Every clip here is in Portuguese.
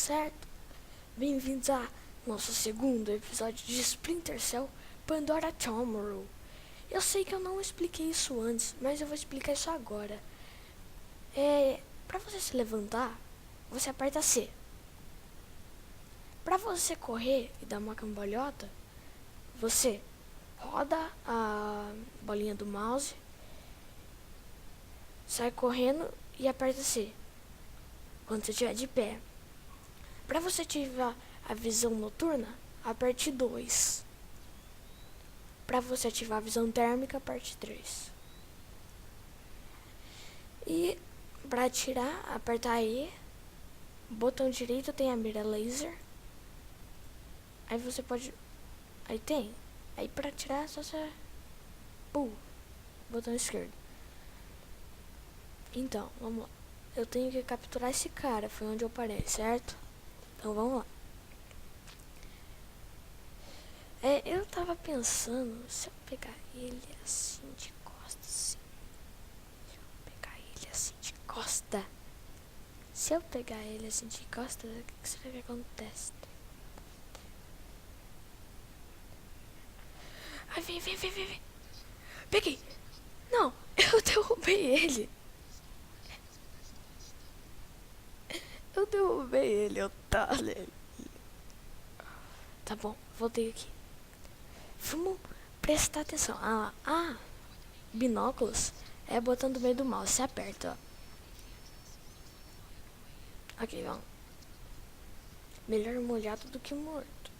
certo? Bem-vindos a nosso segundo episódio de Splinter Cell Pandora Tomorrow. Eu sei que eu não expliquei isso antes, mas eu vou explicar isso agora. Pra você se levantar, você aperta C. Pra você correr e dar uma cambalhota, você roda a bolinha do mouse, sai correndo e aperta C quando você estiver de pé. Para você ativar a visão noturna, aperte 2. Para você ativar a visão térmica, aperte 3. E para atirar, apertar E. Botão direito tem a mira laser. Aí você pode... Aí tem. Aí para atirar, só você... Botão esquerdo. Então, vamos lá. Eu tenho que capturar esse cara. Foi onde eu parei, certo? Então vamos lá. Eu tava pensando, se eu pegar ele assim de costas, assim. Se eu pegar ele assim de costa. Se eu pegar ele assim de costa, o que será que acontece? Ai, vem. Peguei. Não, eu derrubei ele. Otário. Tá bom, voltei aqui. Vamos prestar atenção. Binóculos é botando no meio do mouse. Você aperta, ó. Ok, vamos. Melhor molhado do que morto.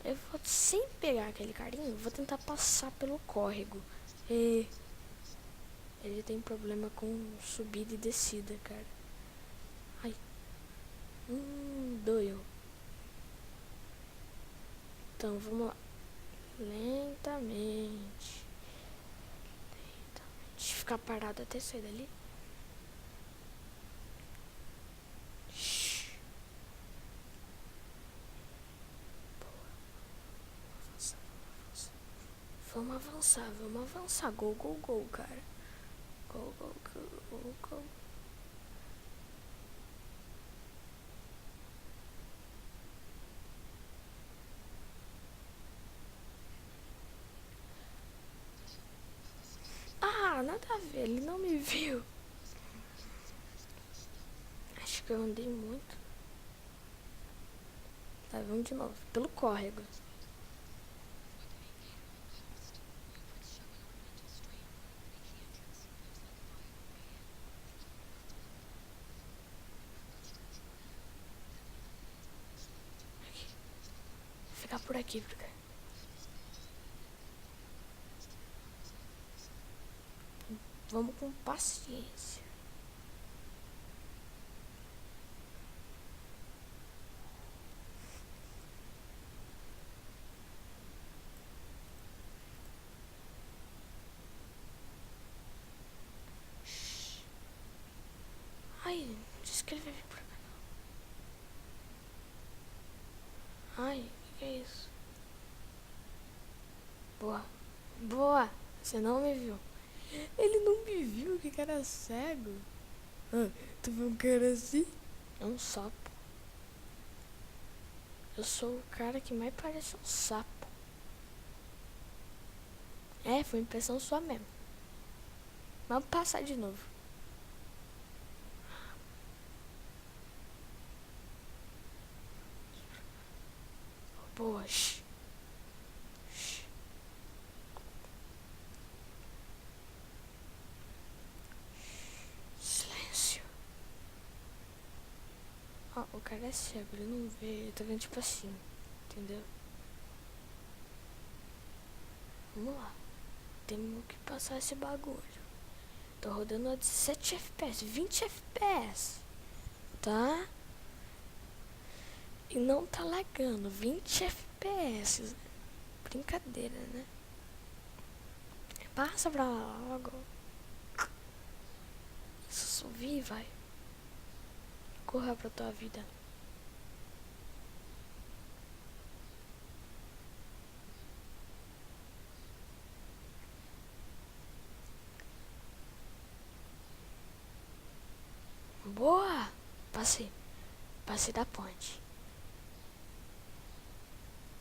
Eu vou, sem pegar aquele carinho, vou tentar passar pelo córrego. Ele tem problema com subida e descida, cara. Ai. Doeu. Então, vamos lá. Lentamente. Ficar parado até sair dali. Vamos avançar. Go, cara. Go. Nada a ver, ele não me viu. Acho que eu andei muito. Tá, vamos de novo, pelo córrego. Ficar por aqui, cara. Vamos com paciência. Ai, disse que ele vai vir por cá. Ai, que é isso? Boa, você não me viu. Ele não me viu, que cara cego. Tu viu um cara assim? É um sapo. Eu sou o cara que mais parece um sapo. Foi impressão sua mesmo. Vamos passar de novo. Boa. Silêncio. O cara é cego, ele não vê, ele tá vendo tipo assim, entendeu? Vamos lá. Temos que passar esse bagulho. Tô rodando a 17 FPS, 20 FPS. Tá? E não tá lagando, 20 FPS. Brincadeira, né? Passa pra lá logo. Isso, subir, vai. Corra pra tua vida. Boa! passei. Passei da ponte.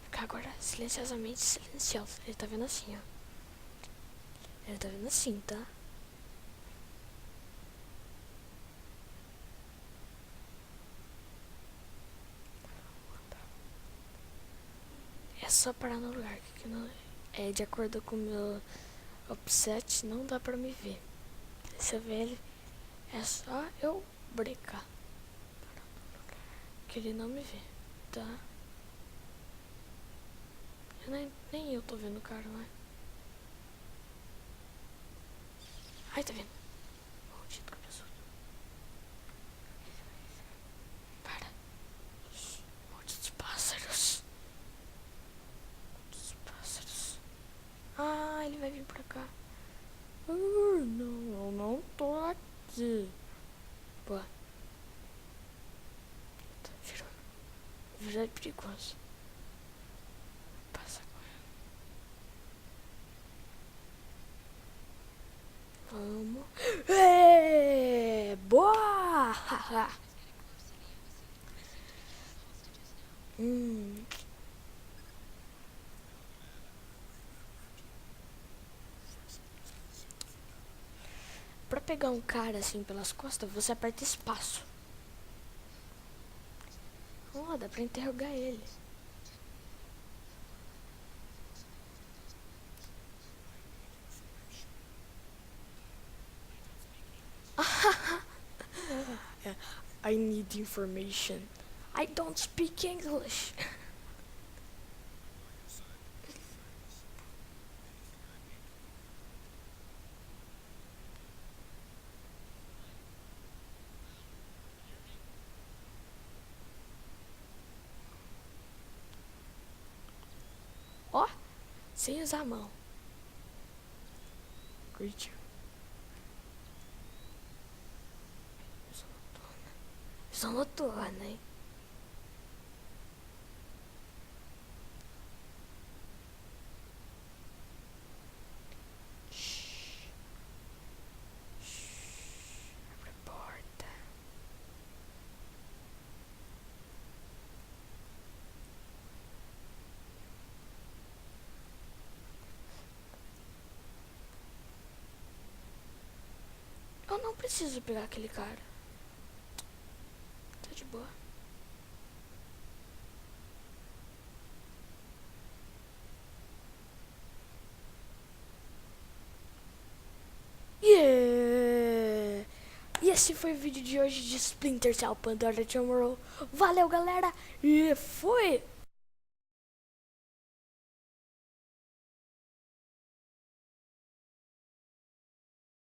Ficar agora silenciosamente silencioso. Ele tá vendo assim, ó. Ele tá vendo assim, tá? É só parar no lugar que não é de acordo com o meu offset, não dá pra me ver. Se eu ver ele, é só eu brecar. Que ele não me vê, tá? Nem eu tô vendo o cara, né? Ai, tá vendo? Maldito cabeçudo. Para. Malditos pássaros. Malditos pássaros. Ah, ele vai vir pra cá. Não, eu não tô aqui. Pô. Virou perigoso. Passa correndo. Vamos. Boa! Pra pegar um cara assim pelas costas, você aperta espaço. Oh, dá pra interrogar ele. I need information. I don't speak English. Ó, sem usar a mão. Greet you. Visão noturna, hein? Abre a porta. Eu não preciso pegar aquele cara. Tá de boa. Yeah! E esse foi o vídeo de hoje de Splinter Cell Pandora Tomorrow. Valeu, galera! E fui!